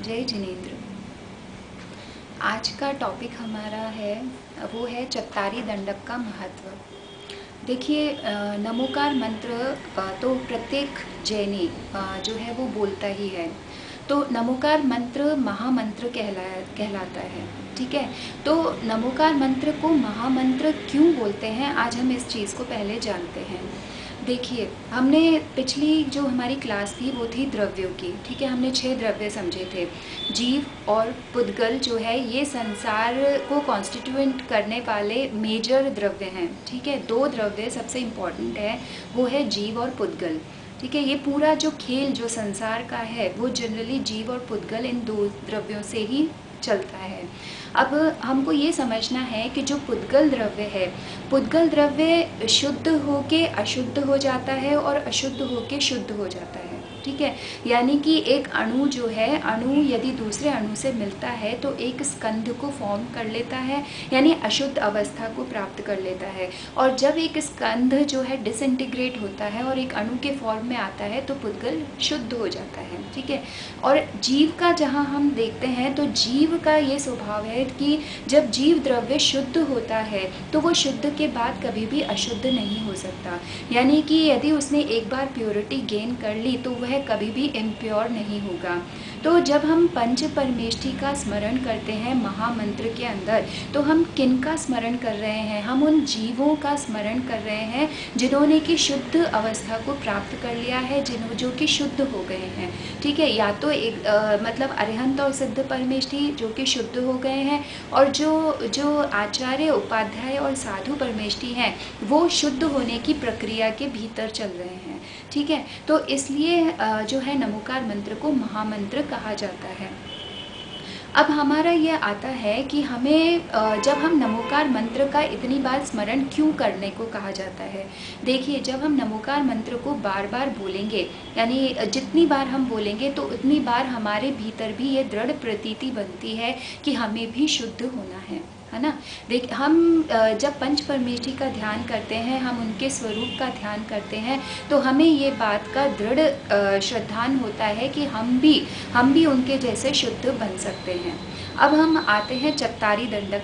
जय जिनेंद्र। आज का टॉपिक हमारा है वो है चत्तारी दंडक का महत्व। देखिए, नमोकार मंत्र तो प्रत्येक जैनी जो है वो बोलता ही है। तो नमोकार मंत्र महामंत्र कहलाता है। ठीक है, तो नमोकार मंत्र को महामंत्र क्यों बोलते हैं, आज हम इस चीज़ को पहले जानते हैं। देखिए, हमने पिछली जो हमारी क्लास थी वो थी द्रव्यों की। ठीक है, हमने 6 द्रव्य समझे थे। जीव और पुद्गल जो है ये संसार को कॉन्स्टिट्यूएंट करने वाले मेजर द्रव्य हैं। ठीक है, 2 द्रव्य सबसे इम्पॉर्टेंट है, वो है जीव और पुद्गल। ठीक है, ये पूरा जो खेल जो संसार का है वो जनरली जीव और पुद्गल इन 2 द्रव्यों से ही चलता है। अब हमको ये समझना है कि जो पुद्गल द्रव्य है, पुद्गल द्रव्य शुद्ध होके अशुद्ध हो जाता है और अशुद्ध होके शुद्ध हो जाता है। ठीक है, यानी कि एक अणु जो है, अणु यदि दूसरे अणु से मिलता है तो एक स्कंध को फॉर्म कर लेता है, यानी अशुद्ध अवस्था को प्राप्त कर लेता है। और जब एक स्कंध जो है डिसइंटीग्रेट होता है और एक अणु के फॉर्म में आता है तो पुद्गल शुद्ध हो जाता है। ठीक है, और जीव का जहाँ हम देखते हैं तो जीव का ये स्वभाव है कि जब जीव द्रव्य शुद्ध होता है तो वो शुद्ध के बाद कभी भी अशुद्ध नहीं हो सकता। यानी कि यदि उसने एक बार प्योरिटी गेन कर ली तो वह कभी भी इम्प्योर नहीं होगा। तो जब हम पंच परमेष्ठी का स्मरण करते हैं महामंत्र के अंदर, तो हम किन का स्मरण कर रहे हैं? हम उन जीवों का स्मरण कर रहे हैं जिन्होंने कि शुद्ध अवस्था को प्राप्त कर लिया है, जो कि शुद्ध हो गए हैं। ठीक है, या तो एक मतलब अरिहंत और सिद्ध परमेष्ठी जो कि शुद्ध हो गए हैं, और जो आचार्य उपाध्याय और साधु परमेष्ठी हैं वो शुद्ध होने की प्रक्रिया के भीतर चल रहे हैं। ठीक है, तो इसलिए जो है नमोकार मंत्र को महामंत्र कहा जाता है। अब हमारा ये आता है कि हमें जब हम नमोकार मंत्र का इतनी बार स्मरण क्यों करने को कहा जाता है। देखिए, जब हम नमोकार मंत्र को बार बार बोलेंगे, यानी जितनी बार हम बोलेंगे तो उतनी बार हमारे भीतर भी ये दृढ़ प्रतीति बनती है कि हमें भी शुद्ध होना है ना। देख, हम जब पंच परमेष्ठी का ध्यान करते हैं, हम उनके स्वरूप का ध्यान करते हैं, तो हमें ये बात का दृढ़ श्रद्धान होता है कि हम भी उनके जैसे शुद्ध बन सकते हैं। अब हम आते हैं चत्तारी दंडक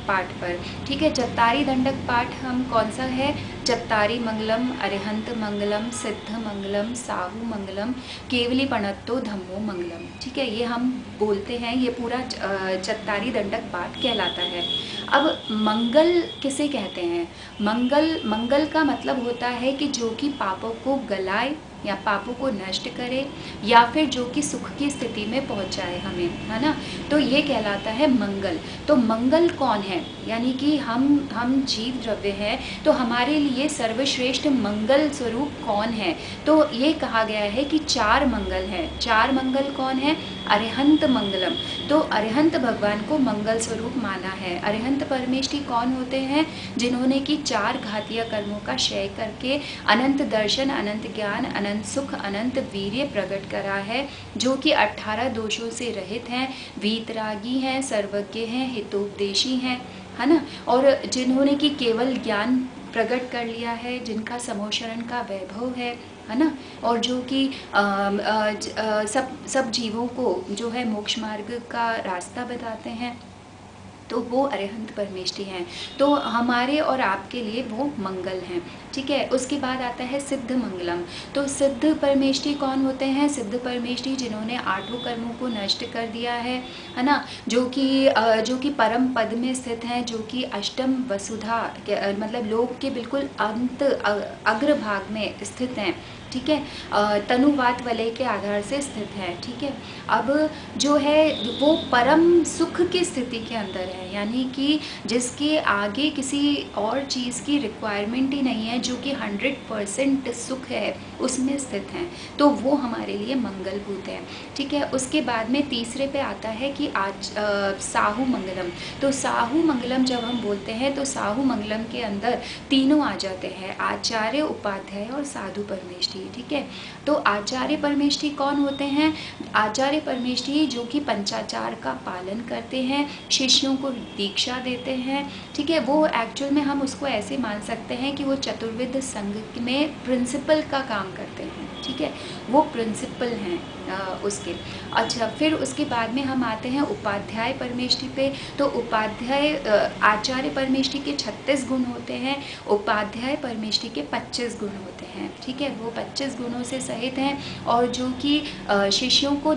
पाठ पर। ठीक है, चत्तारी दंडक पाठ हम कौन सा है? चत्तारी मंगलम, अरिहंत मंगलम, सिद्ध मंगलम, साहू मंगलम, केवली पणत्तो धम्मो मंगलम। ठीक है, ये हम बोलते हैं, ये पूरा चत्तारी दंडक पाठ कहलाता है। अब मंगल किसे कहते हैं? मंगल का मतलब होता है कि जो कि पापों को गलाए या पापों को नष्ट करे, या फिर जो कि सुख की स्थिति में पहुंचाए हमें, है ना। तो ये कहलाता है मंगल। तो मंगल कौन है? यानी कि हम जीव द्रव्य हैं, तो हमारे लिए सर्वश्रेष्ठ मंगल स्वरूप कौन है? तो ये कहा गया है कि 4 मंगल हैं। 4 मंगल कौन है? अरिहंत मंगलम। तो अरिहंत भगवान को मंगल स्वरूप माना है। अरिहंत परमेष्ठी कौन होते हैं? जिन्होंने कि 4 घातीय कर्मों का क्षय करके अनंत दर्शन, अनंत ज्ञान, अनंत सुख, अनंत वीर्य प्रकट करा है, जो कि 18 दोषों से रहित हैं, वीतरागी हैं, सर्वज्ञ हैं, हितोपदेशी हैं, है ना। और जिन्होंने कि केवल ज्ञान प्रकट कर लिया है, जिनका समोशरण का वैभव है ना, और जो कि सब जीवों को जो है मोक्ष मार्ग का रास्ता बताते हैं, तो वो अरिहंत परमेष्ठी हैं। तो हमारे और आपके लिए वो मंगल हैं। ठीक है, उसके बाद आता है सिद्ध मंगलम। तो सिद्ध परमेष्ठी कौन होते हैं? सिद्ध परमेष्ठी जिन्होंने 8 कर्मों को नष्ट कर दिया है ना, जो कि परम पद में स्थित हैं, जो कि अष्टम वसुधा मतलब लोक के बिल्कुल अंत अग्रभाग में स्थित हैं। ठीक है, तनुवात वलय के आधार से स्थित है। ठीक है, अब जो है वो परम सुख की स्थिति के अंदर है, यानी कि जिसके आगे किसी और चीज़ की रिक्वायरमेंट ही नहीं है, जो कि 100% सुख है उसमें स्थित हैं, तो वो हमारे लिए मंगलभूत है। ठीक है, उसके बाद में तीसरे पे आता है कि आज साहू मंगलम। तो साहू मंगलम जब हम बोलते हैं तो साहू मंगलम के अंदर तीनों आ जाते हैं, आचार्य, उपाध्याय और साधु परमेष्ठी। ठीक है, तो आचार्य परमेष्ठी कौन होते हैं? आचार्य परमेष्ठी जो कि पंचाचार का पालन करते हैं, शिष्यों को दीक्षा देते हैं। ठीक है, वो एक्चुअल में हम उसको ऐसे मान सकते हैं कि वो चतुर्विध संघ में प्रिंसिपल का काम करते हैं। ठीक है, वो प्रिंसिपल हैं, उसके। अच्छा, फिर उसके बाद में हम आते हैं उपाध्याय परमेष्टि पे। तो उपाध्याय आचार्य परमेष्टि के 36 गुण होते हैं, उपाध्याय परमेष्टि के 25 गुण होते हैं। ठीक है, वो 25 गुणों से सहित हैं और जो कि शिष्यों को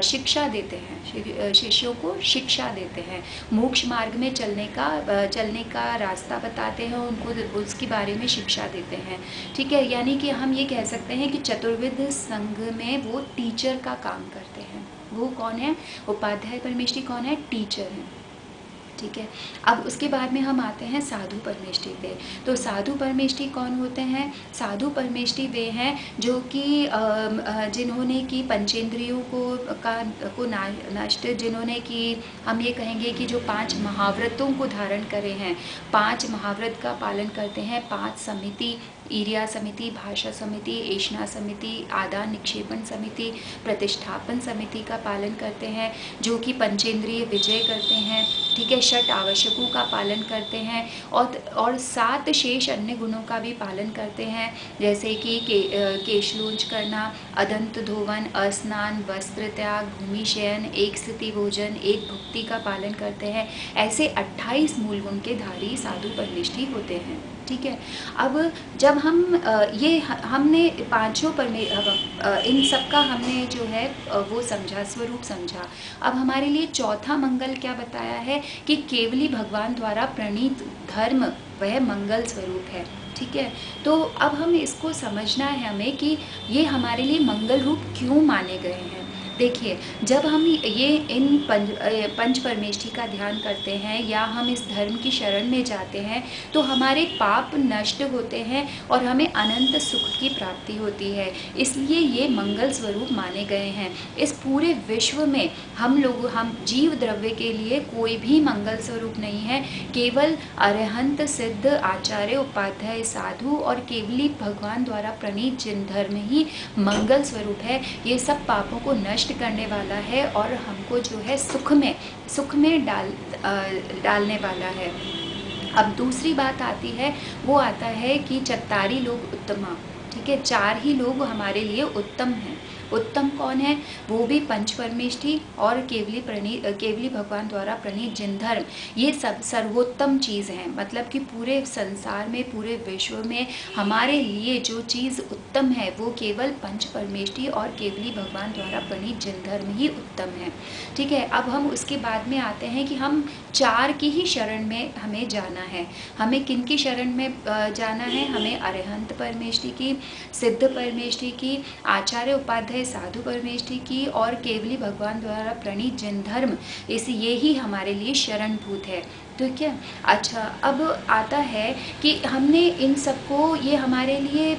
शिक्षा देते हैं, शिष्यों को शिक्षा देते हैं, मोक्ष मार्ग में चलने का रास्ता बताते हैं, उनको उसके बारे में शिक्षा देते हैं। ठीक है, यानी कि हम ये कह सकते हैं कि चतुर्विध संघ में वो टीचर का काम करते हैं। वो कौन है? उपाध्याय परमेष्टि कौन है? टीचर है। ठीक है, अब उसके बाद में हम आते हैं साधु परमेष्टि पे। तो साधु परमेष्टि कौन होते हैं? साधु परमेष्टि वे हैं जो कि जिन्होंने कि पंचेंद्रियों को नष्ट, जिन्होंने कि हम ये कहेंगे कि जो 5 महाव्रतों को धारण करे हैं, 5 महाव्रत का पालन करते हैं, 5 समिति, ईर्या समिति, भाषा समिति, एषणा समिति, आदान निक्षेपण समिति, प्रतिष्ठापन समिति का पालन करते हैं, जो कि पंचेंद्रिय विजय करते हैं। ठीक है, 6 आवश्यकों का पालन करते हैं और 7 शेष अन्य गुणों का भी पालन करते हैं, जैसे कि केशलोंच करना, अदंत धोवन, अस्नान, वस्त्र त्याग, भूमि शयन, एक स्थिति भोजन, एक भुक्ति का पालन करते हैं। ऐसे 28 मूल गुण के धारी साधु परमेष्टि होते हैं। ठीक है, अब जब हमने पांचों इन सब का हमने जो है वो समझा, स्वरूप समझा। अब हमारे लिए चौथा मंगल क्या बताया है कि केवली भगवान द्वारा प्रणीत धर्म वह मंगल स्वरूप है। ठीक है, तो अब हम इसको समझना है हमें कि ये हमारे लिए मंगल रूप क्यों माने गए हैं। देखिए, जब हम ये इन पंच परमेष्टि का ध्यान करते हैं या हम इस धर्म की शरण में जाते हैं तो हमारे पाप नष्ट होते हैं और हमें अनंत सुख की प्राप्ति होती है। इसलिए ये मंगल स्वरूप माने गए हैं। इस पूरे विश्व में हम जीव द्रव्य के लिए कोई भी मंगल स्वरूप नहीं है। केवल अरहंत सिद्ध आचार्य उपाध्याय साधु और केवली भगवान द्वारा प्रणीत जिन धर्म ही मंगल स्वरूप है। ये सब पापों को नष्ट करने वाला है और हमको जो है सुख में डालने वाला है। अब दूसरी बात आती है, वो आता है कि चत्तारी लोग उत्तमा। ठीक है, 4 ही लोग हमारे लिए उत्तम हैं। उत्तम कौन है? वो भी पंच परमेष्टि और केवली भगवान द्वारा प्रणीत जिन धर्म, ये सब सर्वोत्तम चीज़ हैं। मतलब कि पूरे संसार में, पूरे विश्व में हमारे लिए जो चीज़ उत्तम है वो केवल पंच परमेष्टि और केवली भगवान द्वारा प्रणीत जिन धर्म ही उत्तम है। ठीक है, अब हम उसके बाद में आते हैं कि हम 4 की ही शरण में हमें जाना है। हमें किन की शरण में जाना है? हमें अरहंत परमेष्टि की, सिद्ध परमेष्टि की, आचार्य उपाध्याय साधु परमेष्टि की और केवली भगवान द्वारा प्रणीत जिन धर्म, ये ही हमारे लिए शरणभूत है। ठीक है, अच्छा, अब आता है कि हमने इन सबको, ये हमारे लिए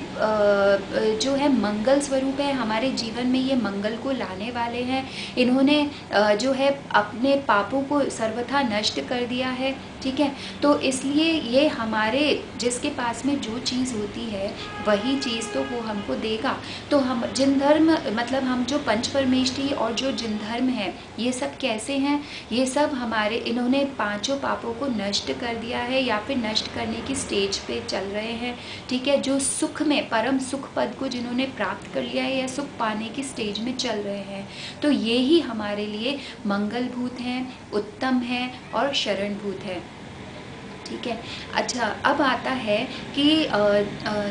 जो है मंगल स्वरूप है, हमारे जीवन में ये मंगल को लाने वाले हैं। इन्होंने जो है अपने पापों को सर्वथा नष्ट कर दिया है। ठीक है, तो इसलिए ये हमारे, जिसके पास में जो चीज़ होती है वही चीज़ तो वो हमको देगा। तो हम जिन धर्म, मतलब हम जो पंच परमेष्टि और जो जिन धर्म है, ये सब कैसे हैं? ये सब हमारे, इन्होंने 5 पापों को नष्ट कर दिया है या फिर नष्ट करने की स्टेज पे चल रहे हैं। ठीक है, जो सुख में, परम सुख पद को जिन्होंने प्राप्त कर लिया है या सुख पाने की स्टेज में चल रहे हैं, तो ये ही हमारे लिए मंगलभूत हैं, उत्तम हैं और शरणभूत है। ठीक है, अच्छा, अब आता है कि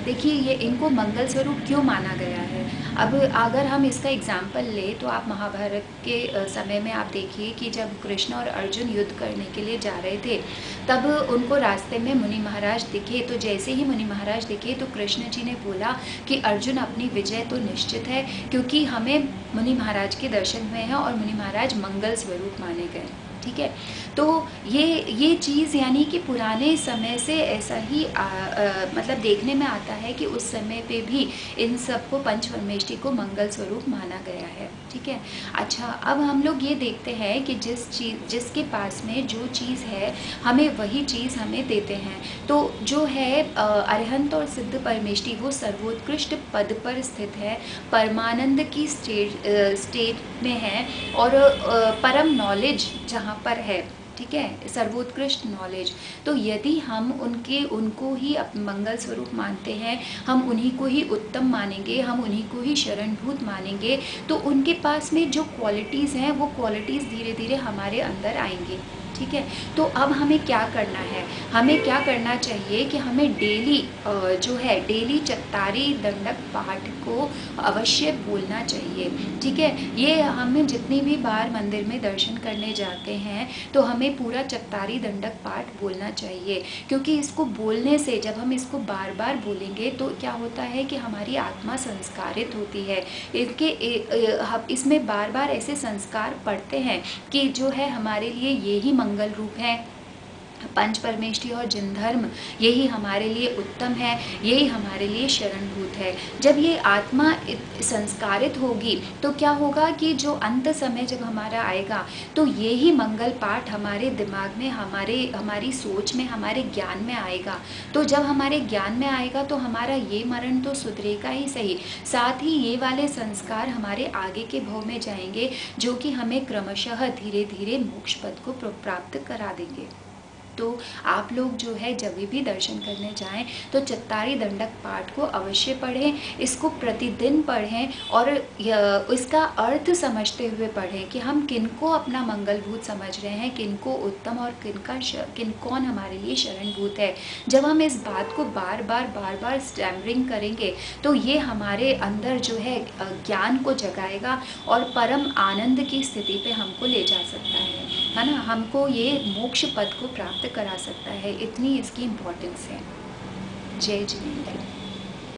देखिए ये इनको मंगल स्वरूप क्यों माना गया है। अब अगर हम इसका एग्जाम्पल ले तो आप महाभारत के समय में आप देखिए कि जब कृष्ण और अर्जुन युद्ध करने के लिए जा रहे थे, तब उनको रास्ते में मुनि महाराज दिखे। तो जैसे ही मुनि महाराज दिखे तो कृष्ण जी ने बोला कि अर्जुन, अपनी विजय तो निश्चित है, क्योंकि हमें मुनि महाराज के दर्शन हुए हैं और मुनि महाराज मंगल स्वरूप माने गए। ठीक है, तो ये चीज़ यानी कि पुराने समय से ऐसा ही मतलब देखने में आता है कि उस समय पे भी इन सबको पंच परमेष्टि को मंगल स्वरूप माना गया है। ठीक है, अच्छा, अब हम लोग ये देखते हैं कि जिसके पास में जो चीज़ है, हमें वही चीज़ हमें देते हैं। तो जो है अरहंत और सिद्ध परमेष्टि, वो सर्वोत्कृष्ट पद पर स्थित है, परमानंद की स्टेट में है और परम नॉलेज जहाँ पर है, ठीक है, सर्वोत्कृष्ट नॉलेज। तो यदि हम उनको ही मंगल स्वरूप मानते हैं, हम उन्हीं को ही उत्तम मानेंगे, हम उन्हीं को ही शरणभूत मानेंगे, तो उनके पास में जो क्वालिटीज़ हैं वो क्वालिटीज़ धीरे धीरे हमारे अंदर आएंगी। ठीक है, तो अब हमें क्या करना है, हमें क्या करना चाहिए कि हमें डेली जो है डेली चत्तारी दंडक पाठ को अवश्य बोलना चाहिए। ठीक है, ये हमें जितनी भी बार मंदिर में दर्शन करने जाते हैं तो हमें पूरा चत्तारी दंडक पाठ बोलना चाहिए, क्योंकि इसको बोलने से, जब हम इसको बार बार बोलेंगे तो क्या होता है कि हमारी आत्मा संस्कारित होती है। इसमें बार बार ऐसे संस्कार पड़ते हैं कि जो है हमारे लिए ये ही मंगल रूप है, पंच परमेष्ठी और जिन धर्म यही हमारे लिए उत्तम है, यही हमारे लिए शरणभूत है। जब ये आत्मा संस्कारित होगी तो क्या होगा कि जो अंत समय जब हमारा आएगा तो यही मंगल पाठ हमारे दिमाग में, हमारी सोच में, हमारे ज्ञान में आएगा। तो जब हमारे ज्ञान में आएगा तो हमारा ये मरण तो सुधरेगा ही सही, साथ ही ये वाले संस्कार हमारे आगे के भव में जाएंगे, जो कि हमें क्रमशः धीरे धीरे मोक्ष पद को प्राप्त करा देंगे। तो आप लोग जो है जब भी दर्शन करने जाएं तो चत्तारी दंडक पाठ को अवश्य पढ़ें, इसको प्रतिदिन पढ़ें और इसका अर्थ समझते हुए पढ़ें कि हम किनको अपना मंगलभूत समझ रहे हैं, किनको उत्तम और कौन हमारे लिए शरणभूत है। जब हम इस बात को बार बार स्टैमरिंग करेंगे तो ये हमारे अंदर जो है ज्ञान को जगाएगा और परम आनंद की स्थिति पे हमको ले जा सकता है ना, हमको ये मोक्ष पद को प्राप्त करा सकता है। इतनी इसकी इम्पोर्टेंस है। जय जिनेंद्र।